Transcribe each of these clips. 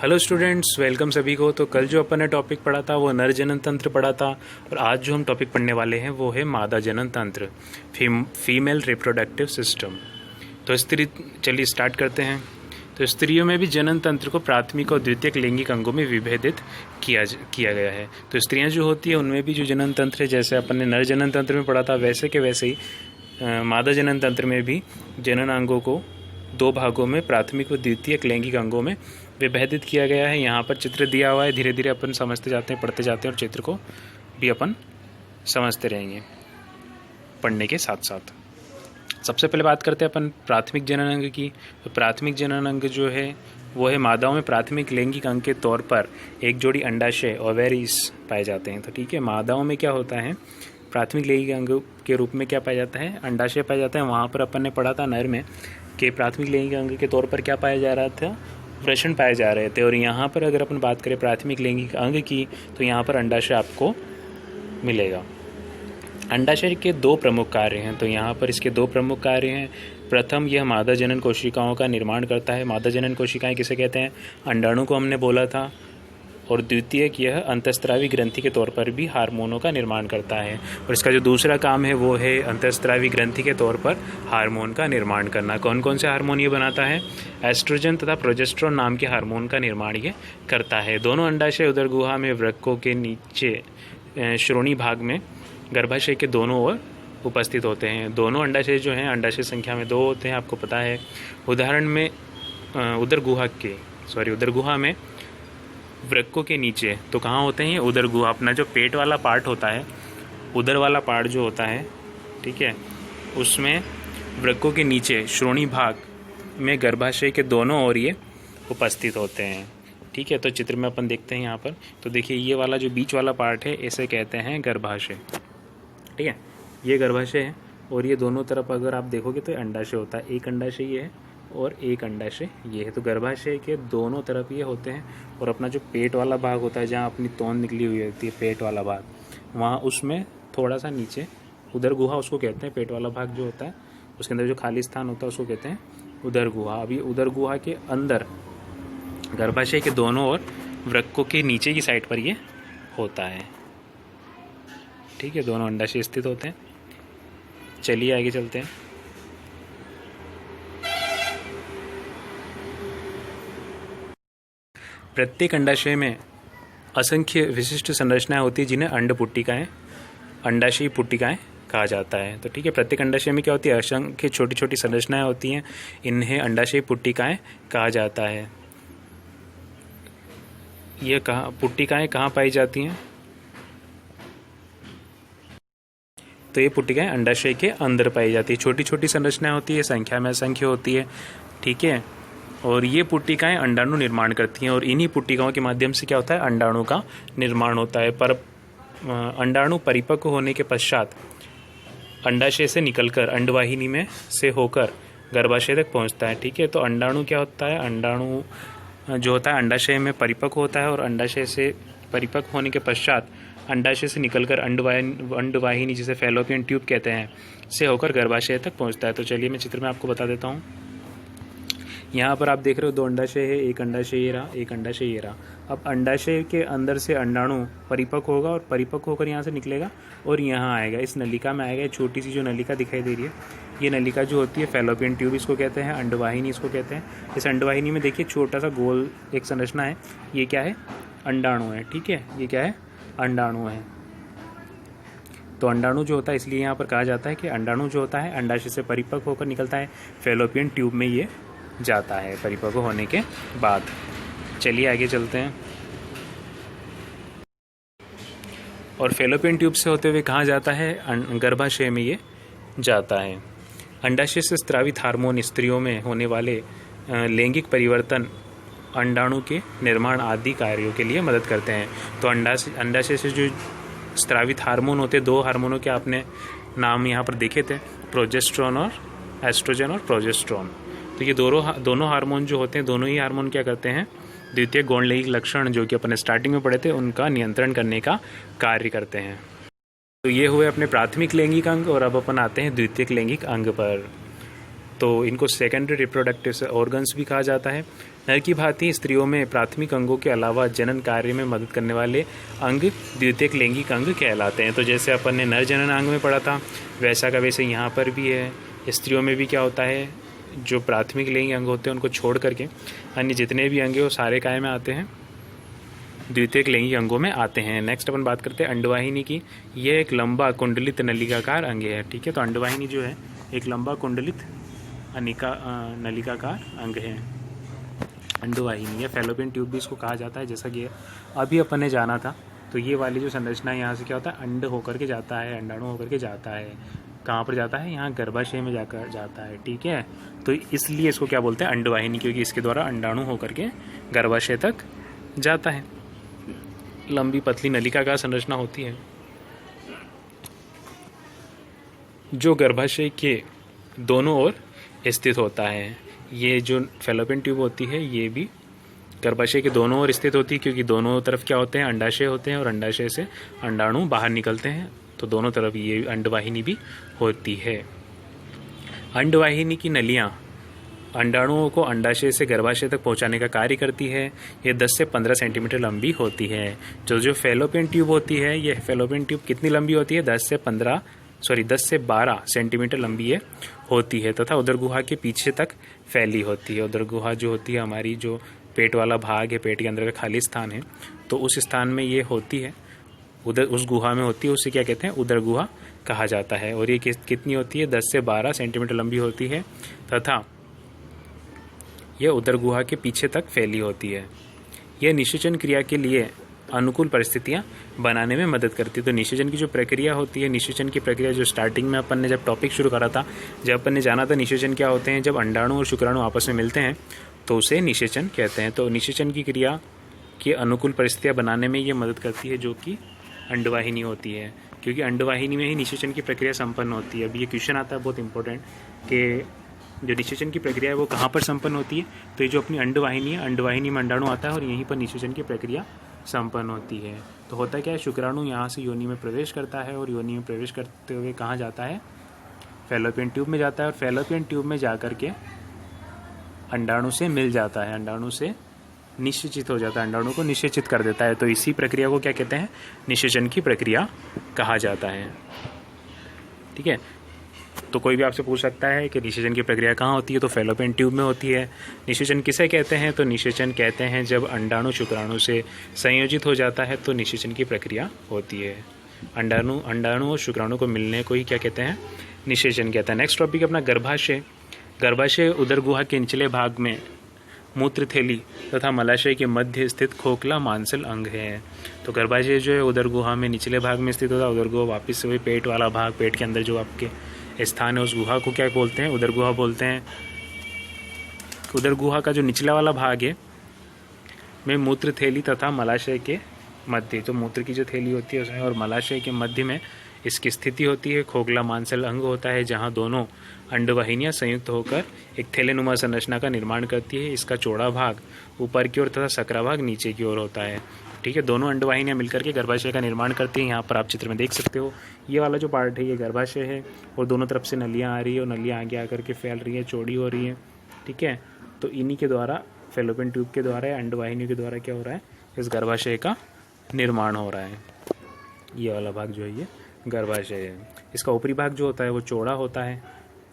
Hello students, welcome सभी को। तो कल जो अपन ने टॉपिक पढ़ा था वो नर जनन तंत्र पढ़ा था, और आज जो हम टॉपिक पढ़ने वाले हैं वो है मादा जनन तंत्र, फीमेल रिप्रोडक्टिव सिस्टम। तो चलिए स्टार्ट करते हैं। तो स्त्रियों में भी जनन तंत्र को प्राथमिक और द्वितीयक लैंगिक अंगों में विभेदित किया गया है। तो स्त्रियां जो होती है उनमें भी जो जनन तंत्र है, जैसे अपन ने नर जनन तंत्र में पढ़ा था वैसे के वैसे ही मादा जनन तंत्र में भी जनन अंगों को दो भागों में, प्राथमिक व द्वितीयक लैंगिक अंगों में विभेदित किया गया है। यहाँ पर चित्र दिया हुआ है, धीरे धीरे अपन समझते जाते हैं, पढ़ते जाते हैं, और चित्र को भी अपन समझते रहेंगे पढ़ने के साथ साथ। सबसे पहले बात करते हैं अपन प्राथमिक जनन अंग की। तो प्राथमिक जनन अंग जो है वो है मादाओं में प्राथमिक लैंगिक अंग के तौर पर एक जोड़ी अंडाशय ओवेरीज पाए जाते हैं। तो ठीक है, मादाओं में क्या होता है, प्राथमिक लैंगिक अंग के रूप में क्या पाया जाता है, अंडाशय पाया जाता है। वहाँ पर अपन ने पढ़ा था नर में कि प्राथमिक लैंगिक अंग के तौर पर क्या पाया जा रहा था, वृषण पाए जा रहे थे। और यहाँ पर अगर अपन बात करें प्राथमिक लैंगिक अंग की, तो यहाँ पर अंडाशय आपको मिलेगा। अंडाशय के दो प्रमुख कार्य हैं, तो यहाँ पर इसके दो प्रमुख कार्य हैं। प्रथम, यह मादा जनन कोशिकाओं का निर्माण करता है। मादा जनन कोशिकाएं किसे कहते हैं, अंडाणु को हमने बोला था। और द्वितीय, यह अंतःस्रावी ग्रंथि के तौर पर भी हार्मोनों का निर्माण करता है। और इसका जो दूसरा काम है वो है अंतःस्रावी ग्रंथि के तौर पर हार्मोन का निर्माण करना। कौन कौन से हार्मोन ये बनाता है, एस्ट्रोजन तथा प्रोजेस्टेरोन नाम के हार्मोन का निर्माण ये करता है। दोनों अंडाशय उदर गुहा में वृक्कों के नीचे श्रोणी भाग में गर्भाशय के दोनों ओर उपस्थित होते हैं। दोनों अंडाशय जो हैं अंडाशय संख्या में 2 होते हैं, आपको पता है। उदाहरण में उदर गुहा में वृक्कों के नीचे, तो कहाँ होते हैं, उदर गुहा, अपना जो पेट वाला पार्ट होता है, उदर वाला पार्ट जो होता है, ठीक है, उसमें वृक्कों के नीचे श्रोणी भाग में गर्भाशय के दोनों ओर ये उपस्थित होते हैं। ठीक है, तो चित्र में अपन देखते हैं यहाँ पर। तो देखिए, ये वाला जो बीच वाला पार्ट है इसे कहते हैं गर्भाशय। ठीक है, ये गर्भाशय है, और ये दोनों तरफ अगर आप देखोगे तो अंडाशय होता है। एक अंडाशय ये है और एक अंडाशय ये है। तो गर्भाशय के दोनों तरफ ये होते हैं, और अपना जो पेट वाला भाग होता है, जहाँ अपनी तोंद निकली हुई होती है, पेट वाला भाग, वहाँ उसमें थोड़ा सा नीचे उदर गुहा उसको कहते हैं। पेट वाला भाग जो होता है उसके अंदर जो खाली स्थान होता है उसको कहते हैं उदर गुहा। अभी उदर गुहा के अंदर गर्भाशय के दोनों ओर वृक्कों के नीचे की साइड पर ये होता है। ठीक है, दोनों अंडाशय स्थित होते हैं। चलिए आगे चलते हैं। प्रत्येक अंडाशय में असंख्य विशिष्ट संरचनाएं होती है, जिन्हें अंड पुट्टिकाएं, अंडाशयी पुट्टिकाएं कहा जाता है। तो ठीक है, प्रत्येक अंडाशय में क्या होती है, असंख्य छोटी छोटी संरचनाएं होती हैं, इन्हें अंडाशयी पुट्टिकाएं कहा जाता है। ये पुट्टिकाएं कहाँ पाई जाती हैं, तो ये पुट्टिकाएं अंडाशय के अंदर पाई जाती है। छोटी छोटी संरचनाएं होती है, संख्या में असंख्य होती है। ठीक है, और ये पुट्टिकाएं अंडाणु निर्माण करती हैं, और इन्हीं पुट्टिकाओं के माध्यम से क्या होता है, अंडाणु का निर्माण होता है। पर अंडाणु परिपक्व होने के पश्चात अंडाशय से निकलकर अंडवाहिनी में से होकर गर्भाशय तक पहुंचता है। ठीक है, तो अंडाणु क्या होता है, अंडाणु जो होता है अंडाशय में परिपक्व होता है, और अंडाशय से परिपक्व होने के पश्चात अंडाशय से निकलकर अंडवाहिनी, जिसे फैलोपियन ट्यूब कहते हैं, से होकर गर्भाशय तक पहुंचता है। तो चलिए मैं चित्र में आपको बता देता हूँ। यहाँ पर आप देख रहे हो 2 अंडाशय है, एक अंडाशय ये रहा, एक अंडाशय ये रहा। अब अंडाशय के अंदर से अंडाणु परिपक्व होगा, और परिपक्व होकर यहाँ से निकलेगा और यहाँ आएगा, इस नलिका में आएगा। छोटी सी जो नलिका दिखाई दे रही है, ये नलिका जो होती है फैलोपियन ट्यूब इसको कहते हैं, अंडवाहिनी इसको कहते हैं। इस अंडवाहिनी में देखिए छोटा सा गोल एक संरचना है, ये क्या है, अंडाणु है। ठीक है, ये क्या है, अंडाणु है। तो अंडाणु जो होता है, इसलिए यहाँ पर कहा जाता है कि अंडाणु जो होता है अंडाशय से परिपक्व होकर निकलता है, फैलोपियन ट्यूब में ये जाता है परिपक्व होने के बाद। चलिए आगे चलते हैं। और फैलोपियन ट्यूब से होते हुए कहाँ जाता है, गर्भाशय में ये जाता है। अंडाशय से स्रावित हार्मोन स्त्रियों में होने वाले लैंगिक परिवर्तन, अंडाणु के निर्माण आदि कार्यों के लिए मदद करते हैं। तो अंडाशय से जो स्रावित हार्मोन होते हैं, 2 हार्मोनों के आपने नाम यहाँ पर देखे थे, प्रोजेस्टेरोन और एस्ट्रोजन और प्रोजेस्टेरोन। तो ये दोनों हार्मोन जो होते हैं, दोनों ही हार्मोन क्या करते हैं, द्वितीय गौण लैंगिक लक्षण जो कि अपने स्टार्टिंग में पढ़े थे उनका नियंत्रण करने का कार्य करते हैं। तो ये हुए अपने प्राथमिक लैंगिक अंग, और अब अपन आते हैं द्वितीयक लैंगिक अंग पर। तो इनको सेकेंडरी रिप्रोडक्टिव ऑर्गन्स भी कहा जाता है। नर की भांति स्त्रियों में प्राथमिक अंगों के अलावा जनन कार्य में मदद करने वाले अंग द्वितीयक लैंगिक अंग कहलाते हैं। तो जैसे अपन ने नर जनन अंग में पढ़ा था, वैसा का वैसे यहाँ पर भी है। स्त्रियों में भी क्या होता है, जो प्राथमिक लैंगिक अंग होते हैं उनको छोड़ करके अन्य जितने भी अंग हैं वो सारे काय में आते हैं, द्वितीयक लैंगिक अंगों में आते हैं। नेक्स्ट अपन बात करते हैं अंडवाहिनी की। यह एक लंबा कुंडलित नलिकाकार अंग है। ठीक है, तो अंडवाहिनी जो है एक लंबा कुंडलित नलिकाकार अंग है। अंडवाहिनी या फैलोपियन ट्यूब भी इसको कहा जाता है। जैसा कि अभी अपन ने जाना था, तो ये वाली जो संरचना है यहाँ से क्या होता है, अंड होकर के जाता है, अंडाणु होकर के जाता है। कहाँ पर जाता है, यहाँ गर्भाशय में जाकर जाता है। ठीक है, तो इसलिए इसको क्या बोलते हैं, अंडवाहिनी, क्योंकि इसके द्वारा अंडाणु होकर के गर्भाशय तक जाता है। लंबी पतली नलिका का संरचना होती है जो गर्भाशय के दोनों ओर स्थित होता है। ये जो फैलोपियन ट्यूब होती है ये भी गर्भाशय के दोनों ओर स्थित होती है, क्योंकि दोनों तरफ क्या होते हैं, अंडाशय होते हैं और अंडाशय से अंडाणु बाहर निकलते हैं, तो दोनों तरफ ये अंडवाहिनी भी होती है। अंडवाहिनी की नलियाँ अंडाणुओं को अंडाशय से गर्भाशय तक पहुंचाने का कार्य करती है। ये 10 से 15 सेंटीमीटर लंबी होती है। जो फैलोपियन ट्यूब होती है, ये फैलोपियन ट्यूब कितनी लंबी होती है, 10 से 12 सेंटीमीटर लंबी ये होती है तथा उदर गुहा के पीछे तक फैली होती है। उदर गुहा जो होती है हमारी जो पेट वाला भाग है, पेट के अंदर का खाली स्थान है, तो उस स्थान में ये होती है, उधर उस गुहा में होती है, उसे क्या कहते हैं, उदर गुहा कहा जाता है। और ये कितनी होती है, 10 से 12 सेंटीमीटर लंबी होती है तथा यह उदर गुहा के पीछे तक फैली होती है। यह निषेचन क्रिया के लिए अनुकूल परिस्थितियां बनाने में मदद करती है। तो निषेचन की जो प्रक्रिया होती है, निषेचन की प्रक्रिया जो स्टार्टिंग में अपन ने जब टॉपिक शुरू करा था, जब अपन ने जाना था निषेचन क्या होते हैं, जब अंडाणु और शुक्राणु आपस में मिलते हैं तो उसे निषेचन कहते हैं। तो निषेचन की क्रिया की अनुकूल परिस्थितियाँ बनाने में ये मदद करती है, जो कि अंडवाहिनी होती है, क्योंकि अंडवाहिनी में ही निषेचन की प्रक्रिया संपन्न होती है। अब ये क्वेश्चन आता है बहुत इंपॉर्टेंट कि जो निषेचन की प्रक्रिया है वो कहाँ पर संपन्न होती है, तो ये जो अपनी अंडवाहिनी है, अंडवाहिनी में अंडाणु आता है और यहीं पर निषेचन की प्रक्रिया संपन्न होती है। तो होता क्या है, शुक्राणु यहाँ से योनि में प्रवेश करता है और योनि में प्रवेश करते हुए कहाँ जाता है, फैलोपियन ट्यूब में जाता है और फैलोपियन ट्यूब में जाकर के अंडाणु से मिल जाता है, अंडाणु से निषेचित हो जाता है, अंडाणु को निषेचित कर देता है। तो इसी प्रक्रिया को क्या कहते हैं, निषेचन की प्रक्रिया कहा जाता है। ठीक है, तो कोई भी आपसे पूछ सकता है कि निषेचन की प्रक्रिया कहाँ होती है, तो फैलोपियन ट्यूब में होती है। निषेचन किसे कहते हैं, तो निषेचन कहते हैं जब अंडाणु शुक्राणु से संयोजित हो जाता है, तो निषेचन की प्रक्रिया होती है। अंडाणु और शुक्राणु को मिलने को ही क्या कहते हैं, निषेचन कहते हैं। नेक्स्ट टॉपिक अपना गर्भाशय। गर्भाशय उदर गुहा के निचले भाग में मूत्र थैली तथा मलाशय के मध्य स्थित खोखला मांसल अंग है। तो गर्भाशय जो है उदर गुहा में निचले भाग में स्थित होता है। उदर गुहा वापस से वही पेट वाला भाग, पेट के अंदर जो आपके स्थान है उस गुहा को क्या बोलते हैं, उदर गुहा बोलते हैं। उदर गुहा का जो निचला वाला भाग है में मूत्र थैली तथा मलाशय के मध्य, जो मूत्र की जो थैली होती है उसमें और मलाशय के मध्य में इसकी स्थिति होती है। खोखला मांसल अंग होता है जहाँ दोनों अंडवाहिनियाँ संयुक्त होकर एक थैलेनुमा संरचना का निर्माण करती है। इसका चौड़ा भाग ऊपर की ओर तथा सकरा भाग नीचे की ओर होता है। ठीक है, दोनों अंडवाहिनियाँ मिलकर के गर्भाशय का निर्माण करती हैं। यहाँ पर आप चित्र में देख सकते हो, ये वाला जो पार्ट है ये गर्भाशय है और दोनों तरफ से नलियाँ आ रही है और नलियाँ आगे आकर के फैल रही है, चौड़ी हो रही है। ठीक है, तो इन्हीं के द्वारा, फैलोपियन ट्यूब के द्वारा या अंडवाहिनियों के द्वारा क्या हो रहा है, इस गर्भाशय का निर्माण हो रहा है। ये वाला भाग जो है ये गर्भाशय है। इसका ऊपरी भाग जो होता है वो चौड़ा होता है,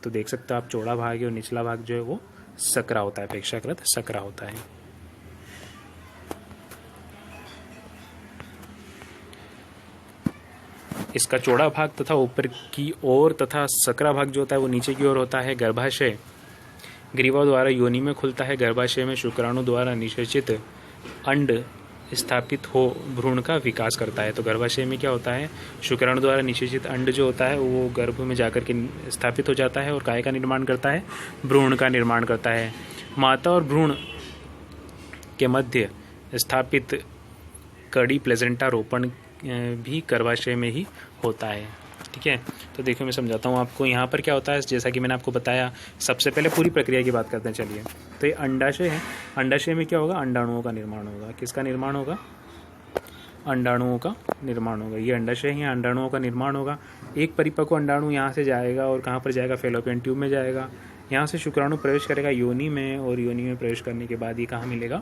तो देख सकते हो आप, चौड़ा भाग है और निचला भाग जो है वो सकरा होता है, अपेक्षाकृत सकरा होता है। इसका चौड़ा भाग तथा ऊपर की ओर तथा सकरा भाग जो होता है वो नीचे की ओर होता है। गर्भाशय ग्रीवा द्वारा योनि में खुलता है। गर्भाशय में शुक्राणु द्वारा निषेचित अंड स्थापित हो भ्रूण का विकास करता है। तो गर्भाशय में क्या होता है, शुक्राणु द्वारा निषेचित अंड जो होता है वो गर्भ में जाकर के स्थापित हो जाता है और काय का निर्माण करता है, भ्रूण का निर्माण करता है। माता और भ्रूण के मध्य स्थापित कड़ी प्लेजेंटा रोपण भी गर्भाशय में ही होता है। ठीक है, तो देखिए मैं समझाता हूँ आपको। यहाँ पर क्या होता है, जैसा कि मैंने आपको बताया, सबसे पहले पूरी प्रक्रिया की बात करते हैं। चलिए, तो ये अंडाशय है। अंडाशय में क्या होगा, अंडाणुओं का निर्माण होगा। किसका निर्माण होगा, अंडाणुओं का निर्माण होगा। ये अंडाशय है, अंडाणुओं का निर्माण होगा। एक परिपक्व अंडाणु यहाँ से जाएगा और कहाँ पर जाएगा, फैलोपियन ट्यूब में जाएगा। यहाँ से शुक्राणु प्रवेश करेगा योनि में, और योनि में प्रवेश करने के बाद ये कहाँ मिलेगा,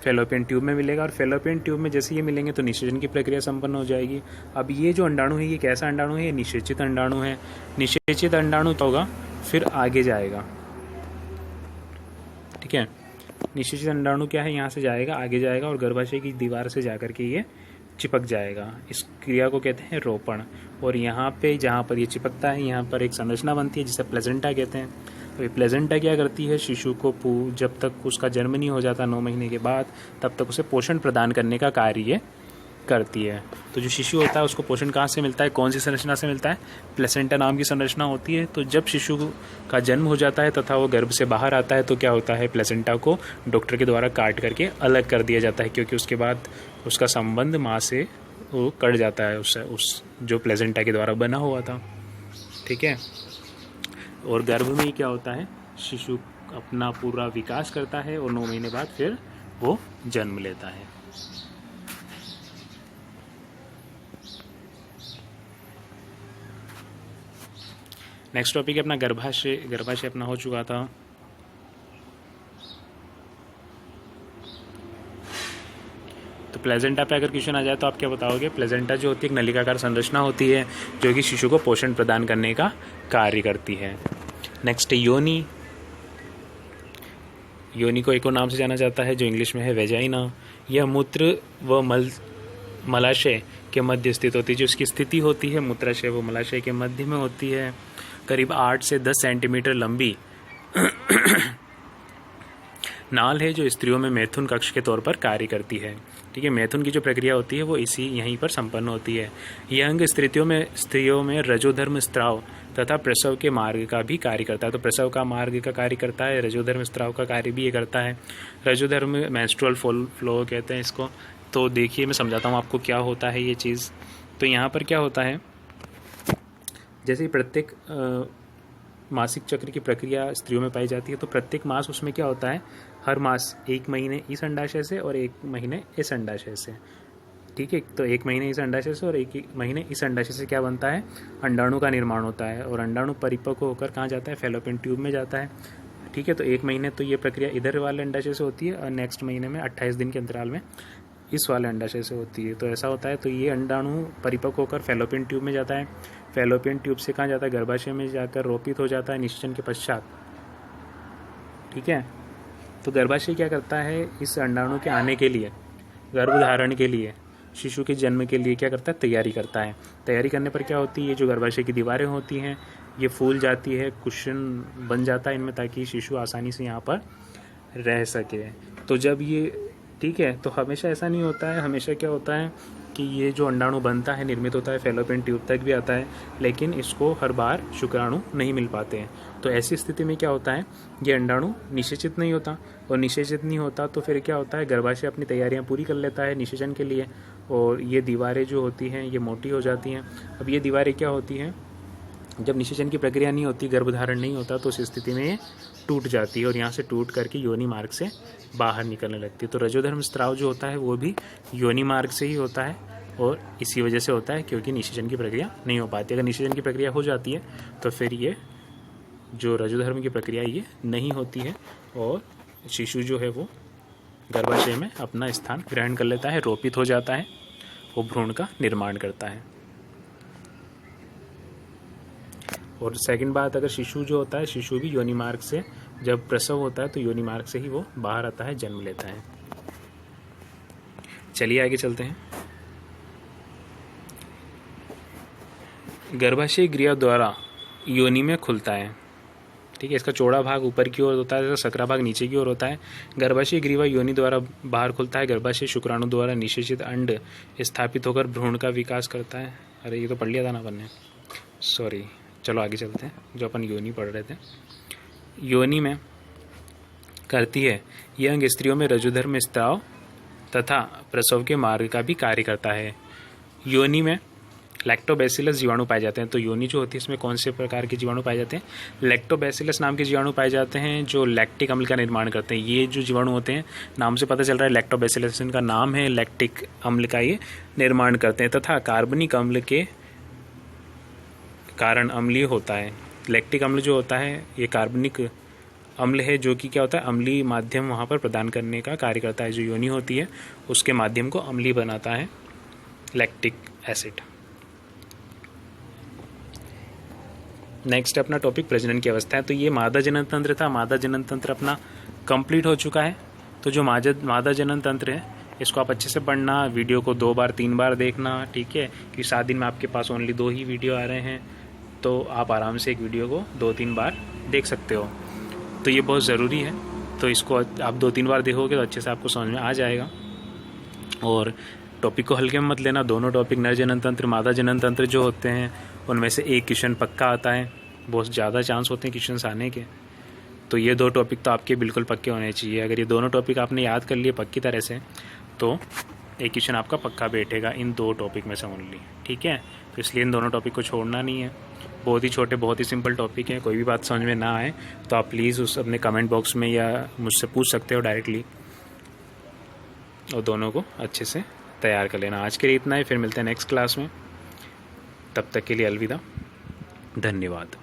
फैलोपियन ट्यूब में मिलेगा। और फैलोपियन ट्यूब में जैसे ये मिलेंगे तो निषेचन की प्रक्रिया संपन्न हो जाएगी। अब ये जो अंडाणु है ये कैसा अंडाणु है, ये निषेचित अंडाणु है। निषेचित अंडाणु क्या होगा, फिर आगे जाएगा, ठीक है। निषेचित अंडाणु क्या है, यहाँ से जाएगा, आगे जाएगा और गर्भाशय की दीवार से जाकर के ये चिपक जाएगा। इस क्रिया को कहते हैं रोपण। और यहाँ पे जहाँ पर ये चिपकता है यहाँ पर एक संरचना बनती है जिसे प्लेजेंटा कहते हैं। तो ये प्लेजेंटा क्या करती है, शिशु को जब तक उसका जन्म नहीं हो जाता 9 महीने के बाद, तब तक उसे पोषण प्रदान करने का कार्य ये करती है। तो जो शिशु होता है उसको पोषण कहाँ से मिलता है, कौन सी संरचना से मिलता है, प्लेसेंटा नाम की संरचना होती है। तो जब शिशु का जन्म हो जाता है तथा वो गर्भ से बाहर आता है तो क्या होता है, प्लेसेंटा को डॉक्टर के द्वारा काट करके अलग कर दिया जाता है, क्योंकि उसके बाद उसका संबंध माँ से वो कट जाता है उस जो प्लेसेंटा के द्वारा बना हुआ था, ठीक है। और गर्भ में ही क्या होता है, शिशु अपना पूरा विकास करता है और 9 महीने बाद फिर वो जन्म लेता है। नेक्स्ट टॉपिक है अपना गर्भाशय। गर्भाशय अपना हो चुका था। तो प्लेजेंटा पे अगर क्वेश्चन आ जाए तो आप क्या बताओगे, प्लेजेंटा जो होती है एक नलिकाकार संरचना होती है जो कि शिशु को पोषण प्रदान करने का कार्य करती है। नेक्स्ट योनि। योनि को एक और नाम से जाना जाता है जो इंग्लिश में है वेजाइना। यह मूत्र व मलाशय के मध्य स्थित होती है। जो इसकी स्थिति होती है मूत्राशय व मलाशय के मध्य में होती है। करीब 8 से 10 सेंटीमीटर लंबी नाल है जो स्त्रियों में मैथुन कक्ष के तौर पर कार्य करती है, ठीक है। मैथुन की जो प्रक्रिया होती है वो यहीं पर संपन्न होती है। यह अंग स्त्रियों में रजोधर्म स्त्राव तथा प्रसव के मार्ग का भी कार्य करता है। तो प्रसव का मार्ग का कार्य करता है, रजोधर्म स्त्राव का कार्य भी ये करता है। रजोधर्म मेंस्ट्रुअल फ्लो कहते हैं इसको। तो देखिए मैं समझाता हूँ आपको क्या होता है ये चीज़। तो यहाँ पर क्या होता है, जैसे प्रत्येक मासिक चक्र की प्रक्रिया स्त्रियों में पाई जाती है, तो प्रत्येक मास उसमें क्या होता है, हर मास 1 महीने इस अंडाशय से और 1 महीने इस अंडाशय से, ठीक है। तो 1 महीने इस अंडाशय से और 1 महीने इस अंडाशय से क्या बनता है, अंडाणु का निर्माण होता है। और अंडाणु परिपक्व होकर कहाँ जाता है, फैलोपियन ट्यूब में जाता है, ठीक है। तो 1 महीने तो ये प्रक्रिया इधर वाले अंडाशय से होती है और नेक्स्ट महीने में 28 दिन के अंतराल में इस वाले अंडाशय से होती है। तो ऐसा होता है। तो ये अंडाणु परिपक्व होकर फैलोपियन ट्यूब में जाता है। फैलोपियन ट्यूब से कहाँ जाता है, गर्भाशय में जाकर रोपित हो जाता है निषेचन के पश्चात, ठीक है। तो गर्भाशय क्या करता है, इस अंडाणु के आने के लिए, गर्भधारण के लिए, शिशु के जन्म के लिए क्या करता है, तैयारी करता है। तैयारी करने पर क्या होती है, ये जो गर्भाशय की दीवारें होती हैं ये फूल जाती है, कुशन बन जाता है इनमें, ताकि शिशु आसानी से यहाँ पर रह सके। तो जब ये, ठीक है, तो हमेशा ऐसा नहीं होता है। हमेशा क्या होता है कि ये जो अंडाणु बनता है, निर्मित होता है, फैलोपियन ट्यूब तक भी आता है, लेकिन इसको हर बार शुक्राणु नहीं मिल पाते हैं। तो ऐसी स्थिति में क्या होता है, ये अंडाणु निषेचित नहीं होता, और निषेचित नहीं होता तो फिर क्या होता है, गर्भाशय अपनी तैयारियां पूरी कर लेता है निषेचन के लिए, और ये दीवारें जो होती हैं ये मोटी हो जाती हैं। अब ये दीवारें क्या होती हैं, जब निषेचन की प्रक्रिया नहीं होती, गर्भधारण नहीं होता, तो उस स्थिति में ये टूट जाती है और यहाँ से टूट करके योनि मार्ग से बाहर निकलने लगती है। तो रजोधर्म स्त्राव जो होता है वो भी योनि मार्ग से ही होता है, और इसी वजह से होता है क्योंकि निषेचन की प्रक्रिया नहीं हो पाती। अगर निषेचन की प्रक्रिया हो जाती है तो फिर ये जो रजोधर्म की प्रक्रिया ये नहीं होती है, और शिशु जो है वो गर्भाशय में अपना स्थान ग्रहण कर लेता है, रोपित हो जाता है, वो भ्रूण का निर्माण करता है। और सेकंड बात, अगर शिशु जो होता है, शिशु भी योनि मार्ग से, जब प्रसव होता है तो योनि मार्ग से ही वो बाहर आता है, जन्म लेता है। चलिए आगे चलते हैं। गर्भाशय क्रिया द्वारा योनि में खुलता है, ठीक है। इसका चौड़ा भाग ऊपर की ओर होता है, इसका सकरा भाग नीचे की ओर होता है। गर्भाशय ग्रीवा योनि द्वारा बाहर खुलता है। गर्भाशय शुक्राणु द्वारा निषेचित अंड स्थापित होकर भ्रूण का विकास करता है। अरे ये तो पढ़ लिया था ना अपन ने, सॉरी। चलो आगे चलते हैं, जो अपन योनि पढ़ रहे थे। योनि में करती है, यह अंग स्त्रियों में रजोधर्म स्त्राव तथा प्रसव के मार्ग का भी कार्य करता है। योनि में लैक्टोबैसिलस जीवाणु पाए जाते हैं। तो योनि जो होती है इसमें कौन से प्रकार के जीवाणु पाए जाते हैं, लैक्टोबैसिलस नाम के जीवाणु पाए जाते हैं, जो लैक्टिक अम्ल का निर्माण करते हैं। ये जो जीवाणु होते हैं, नाम से पता चल रहा है लैक्टोबैसिलस इनका नाम है, लैक्टिक अम्ल का ये निर्माण करते हैं, तथा कार्बनिक अम्ल के कारण अम्लीय होता है। लैक्टिक अम्ल जो होता है ये कार्बनिक अम्ल है, जो कि क्या होता है, अम्लीय माध्यम वहाँ पर प्रदान करने का कार्य करता है। जो योनि होती है उसके माध्यम को अम्लीय बनाता है लैक्टिक एसिड। नेक्स्ट अपना टॉपिक प्रजनन की अवस्था है। तो ये मादा जनन तंत्र था। मादा जनन तंत्र अपना कंप्लीट हो चुका है। तो जो मादा जनन तंत्र है इसको आप अच्छे से पढ़ना, वीडियो को 2 बार 3 बार देखना, ठीक है, कि 7 दिन में आपके पास ओनली 2 ही वीडियो आ रहे हैं, तो आप आराम से एक वीडियो को 2-3 बार देख सकते हो। तो ये बहुत ज़रूरी है। तो इसको आप 2-3 बार देखोगे तो अच्छे से आपको समझ में आ जाएगा। और टॉपिक को हल्के में मत लेना। दोनों टॉपिक नर जनन तंत्र, मादा जनन तंत्र जो होते हैं उनमें से एक क्वेश्चन पक्का आता है, बहुत ज़्यादा चांस होते हैं क्वेश्चन आने के। तो ये 2 टॉपिक तो आपके बिल्कुल पक्के होने चाहिए। अगर ये दोनों टॉपिक आपने याद कर लिए पक्की तरह से तो एक क्वेश्चन आपका पक्का बैठेगा इन 2 टॉपिक में से ओनली, ठीक है। तो इसलिए इन दोनों टॉपिक को छोड़ना नहीं है। बहुत ही छोटे, बहुत ही सिंपल टॉपिक है। कोई भी बात समझ में ना आए तो आप प्लीज़ उस अपने कमेंट बॉक्स में या मुझसे पूछ सकते हो डायरेक्टली, और दोनों को अच्छे से तैयार कर लेना। आज के लिए इतना ही, फिर मिलते हैं नेक्स्ट क्लास में। तब तक के लिए अलविदा, धन्यवाद।